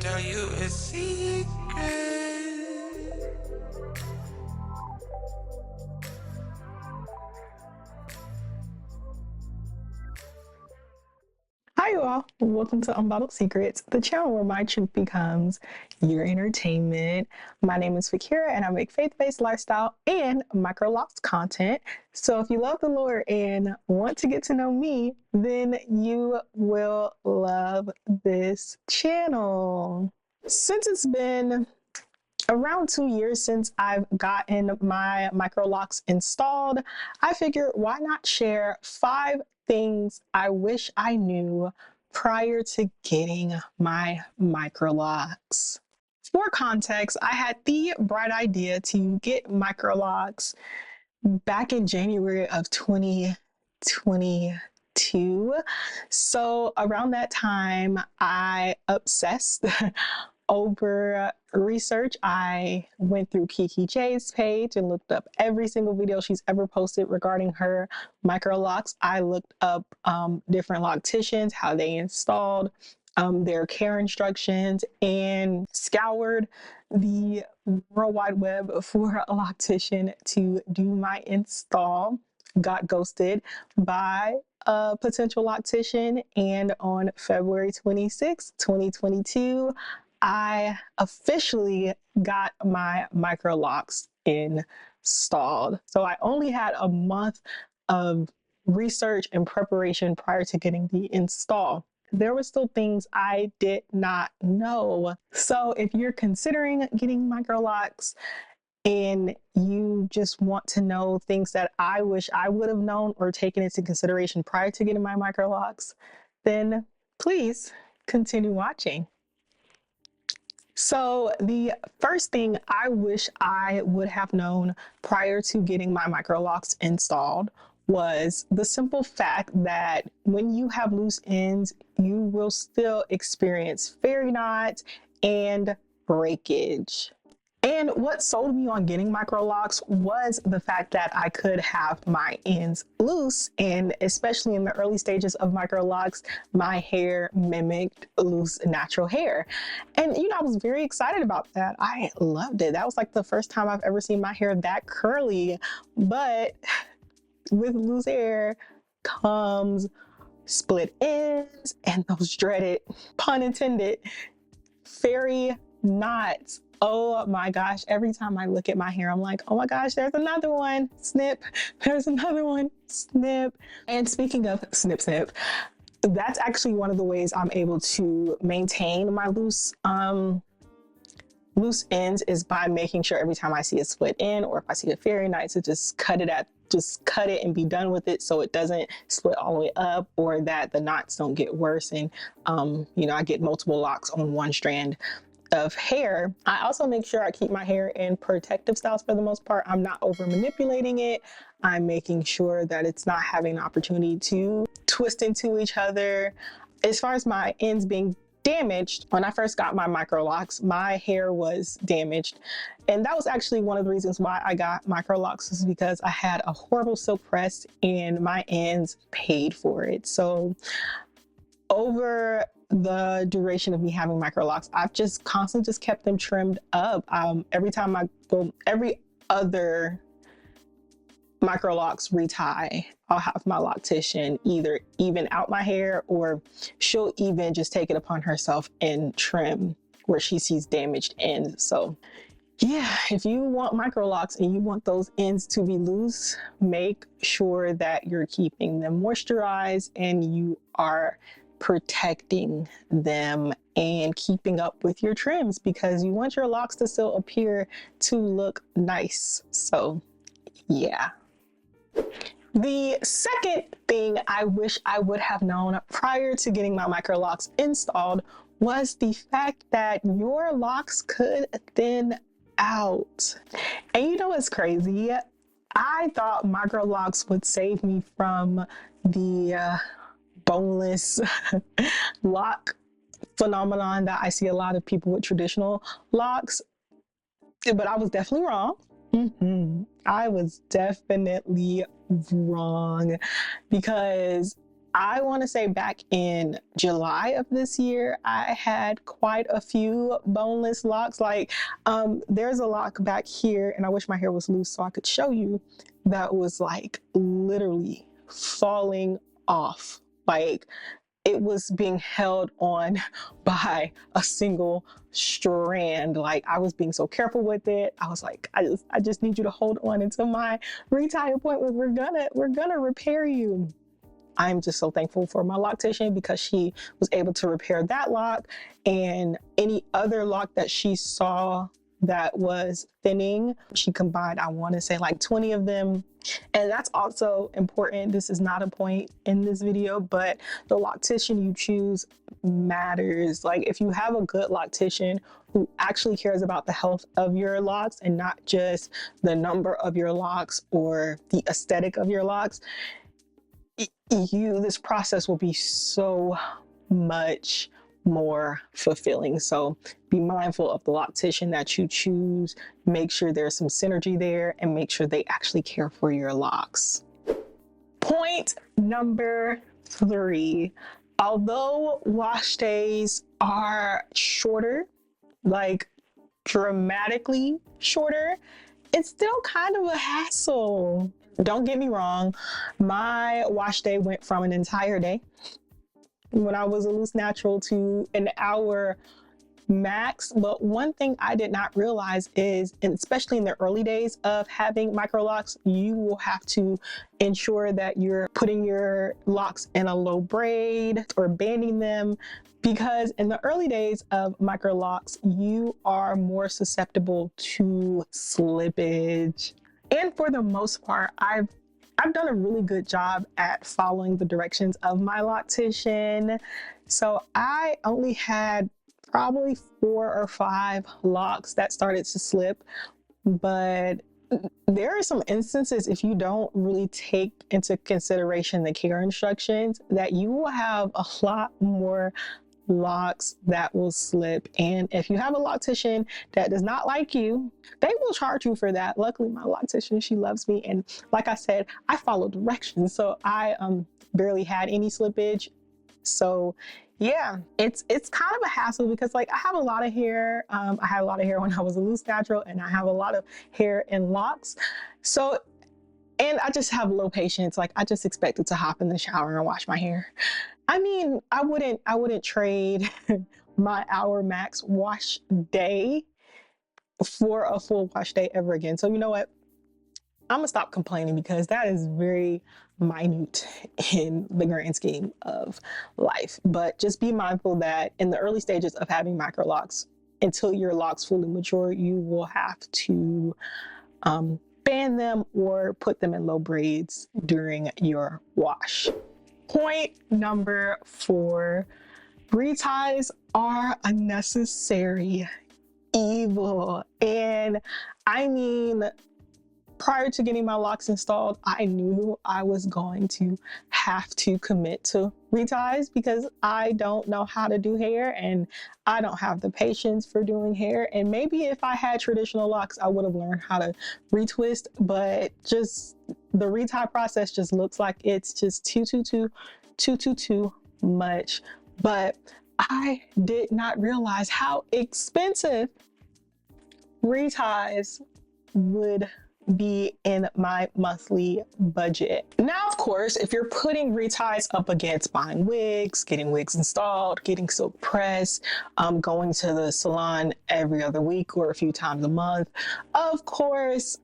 tell you a secret. Hi, you all. Welcome to Unbottled Secrets, the channel where my truth becomes your entertainment. My name is Fakira, and I make faith-based lifestyle and Microlocs content. So if you love the Lord and want to get to know me, then you will love this channel. Since it's been around 2 years since I've gotten my Microlocs installed, I figured why not share 5 things I wish I knew prior to getting my Microlocs. For context, I had the bright idea to get Microlocs back in January of 2022. So around that time, I obsessed over research. I went through Kiki J's page and looked up every single video she's ever posted regarding her Microlocs. I looked up different locticians, how they installed their care instructions, and scoured the World Wide Web for a loctician to do my install. Got ghosted by a potential loctician, and on February 26, 2022, I officially got my Microlocs installed. So I only had a month of research and preparation prior to getting the install. There were still things I did not know. So if you're considering getting Microlocs and you just want to know things that I wish I would have known or taken into consideration prior to getting my Microlocs, then please continue watching. So the first thing I wish I would have known prior to getting my Microlocs installed was the simple fact that when you have loose ends, you will still experience fairy knots and breakage. And what sold me on getting Microlocs was the fact that I could have my ends loose, and especially in the early stages of Microlocs, my hair mimicked loose natural hair. And I was very excited about that. I loved it. That was like the first time I've ever seen my hair that curly. But with loose hair comes split ends and those dreaded, pun intended, fairy knots. Oh my gosh, every time I look at my hair, I'm like, oh my gosh, there's another one, snip, there's another one, snip. And speaking of snip, snip, that's actually one of the ways I'm able to maintain my loose ends is by making sure every time I see a split end or if I see a fairy knot to just cut it and be done with it so it doesn't split all the way up, or that the knots don't get worse and I get multiple locks on one strand of hair. I also make sure I keep my hair in protective styles for the most part. I'm not over manipulating it. I'm making sure that it's not having an opportunity to twist into each other. As far as my ends being damaged, when I first got my Microlocs, my hair was damaged. And that was actually one of the reasons why I got Microlocs, is because I had a horrible silk press and my ends paid for it. So over the duration of me having Microlocs, I've just constantly just kept them trimmed up. Every time I go, every other Microlocs retie, I'll have my loctician either even out my hair, or she'll even just take it upon herself and trim where she sees damaged ends. So yeah, if you want Microlocs and you want those ends to be loose, make sure that you're keeping them moisturized and you are protecting them and keeping up with your trims, because you want your locks to still appear to look nice. So yeah. The second thing I wish I would have known prior to getting my Microlocs installed was the fact that your locks could thin out. And what's crazy? I thought Microlocs would save me from the boneless lock phenomenon that I see a lot of people with traditional locks, but I was definitely wrong. I was definitely wrong, because I want to say back in July of this year, I had quite a few boneless locks. Like, there's a lock back here, and I wish my hair was loose so I could show you, that was like literally falling off. Like, it was being held on by a single strand. Like, I was being so careful with it. I was like, I just need you to hold on until my retire appointment. We're gonna repair you. I'm just so thankful for my loctician because she was able to repair that lock and any other lock that she saw that was thinning. She combined, I want to say, like 20 of them. And that's also important. This is not a point in this video, but the loctician you choose matters. Like, if you have a good loctician who actually cares about the health of your locks and not just the number of your locks or the aesthetic of your locks, this process will be so much more fulfilling. So be mindful of the loctician that you choose. Make sure there's some synergy there and make sure they actually care for your locks. Point number 3. Although wash days are shorter, like dramatically shorter, it's still kind of a hassle. Don't get me wrong, my wash day went from an entire day when I was a loose natural to an hour max. But one thing I did not realize is, and especially in the early days of having Microlocs, you will have to ensure that you're putting your locks in a low braid or banding them, because in the early days of Microlocs, you are more susceptible to slippage. And for the most part, I've done a really good job at following the directions of my loctician. So I only had probably 4 or 5 locks that started to slip. But there are some instances, if you don't really take into consideration the care instructions, that you will have a lot more locks that will slip. And if you have a loctician that does not like you, they will charge you for that. Luckily, my loctician, she loves me, and like I said, I follow directions, so I barely had any slippage. So yeah, it's kind of a hassle because, like, I have a lot of hair. I had a lot of hair when I was a loose natural, and I have a lot of hair in locks. So, and I just have low patience. Like, I just expected to hop in the shower and wash my hair. I mean, I wouldn't trade my hour max wash day for a full wash day ever again. So you know what? I'm gonna stop complaining because that is very minute in the grand scheme of life. But just be mindful that in the early stages of having Microlocs, until your locks fully mature, you will have to band them or put them in low braids during your wash. Point number 4, reties are a necessary evil. And I mean, prior to getting my locks installed, I knew I was going to have to commit to reties because I don't know how to do hair and I don't have the patience for doing hair. And maybe if I had traditional locks, I would have learned how to retwist, but just the retie process just looks like it's just too much. But I did not realize how expensive reties would be in my monthly budget. Now, of course, if you're putting reties up against buying wigs, getting wigs installed, getting silk pressed, going to the salon every other week or a few times a month, of course,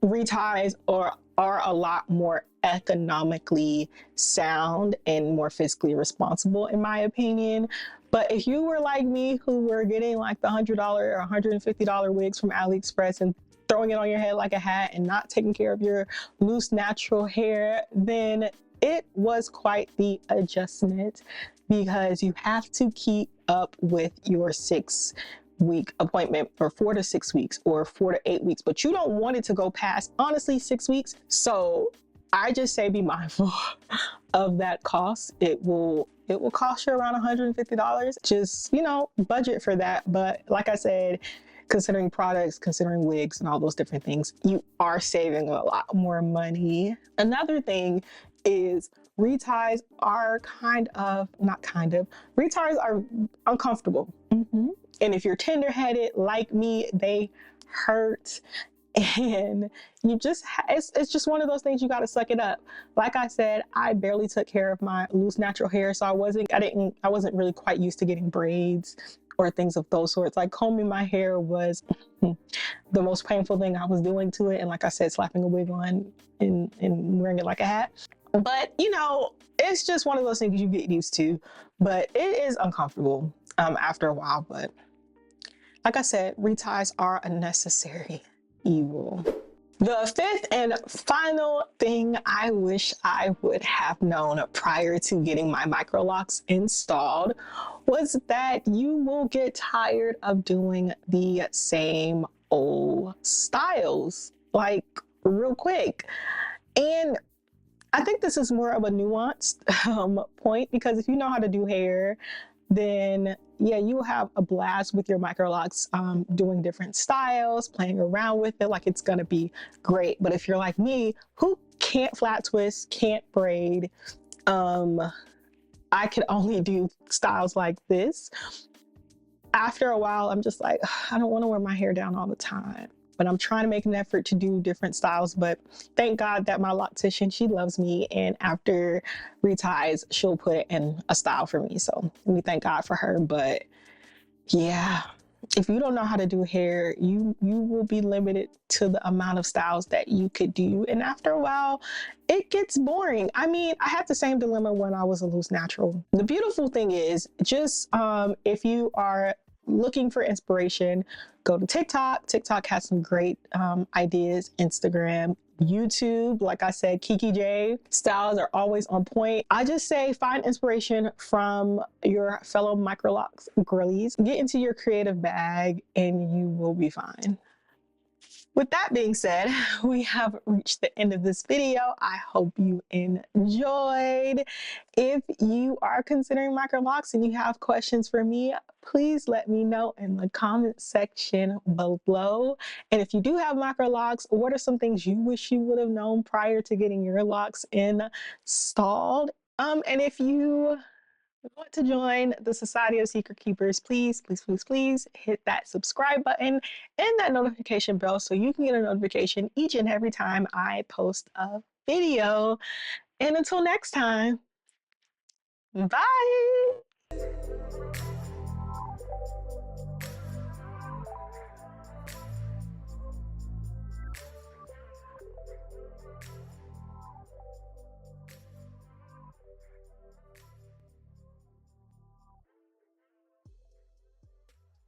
reties are a lot more economically sound and more fiscally responsible, in my opinion. But if you were like me, who were getting like the $100 or $150 wigs from AliExpress and throwing it on your head like a hat and not taking care of your loose natural hair, then it was quite the adjustment because you have to keep up with your 6-week appointment, or 4 to 6 weeks, or 4 to 8 weeks, but you don't want it to go past, honestly, 6 weeks. So I just say be mindful of that cost. It will cost you around $150. Just, budget for that. But like I said, considering products, considering wigs and all those different things, you are saving a lot more money. Another thing is reties are reties are uncomfortable. Mm-hmm. And if you're tender-headed like me, they hurt. And it's just one of those things, you got to suck it up. Like I said, I barely took care of my loose natural hair, so I wasn't really quite used to getting braids or things of those sorts. Like combing my hair was the most painful thing I was doing to it, and like I said, slapping a wig on and wearing it like a hat. But it's just one of those things you get used to, but it is uncomfortable after a while. But like I said, reties are a necessary evil. The fifth and final thing I wish I would have known prior to getting my Microlocs installed was that you will get tired of doing the same old styles, like real quick. And I think this is more of a nuanced point, because if you know how to do hair, then yeah, you will have a blast with your Microlocs, doing different styles, playing around with it, like it's gonna be great. But if you're like me, who can't flat twist, can't braid, I could only do styles like this. After a while, I'm just like, I don't want to wear my hair down all the time. But I'm trying to make an effort to do different styles. But thank God that my loctician, she loves me. And after reties, she'll put in a style for me. So we thank God for her. But yeah, if you don't know how to do hair, you will be limited to the amount of styles that you could do. And after a while, it gets boring. I mean, I had the same dilemma when I was a loose natural. The beautiful thing is, just if you are looking for inspiration, go to TikTok. TikTok has some great ideas. Instagram, YouTube, like I said, Kiki J styles are always on point. I just say find inspiration from your fellow Microlocs girlies. Get into your creative bag and you will be fine. With that being said, we have reached the end of this video. I hope you enjoyed. If you are considering Microlocs and you have questions for me, please let me know in the comment section below. And if you do have Microlocs, what are some things you wish you would have known prior to getting your locks installed? And if you want to join the Society of Secret Keepers, please hit that subscribe button and that notification bell so you can get a notification each and every time I post a video. And until next time, bye.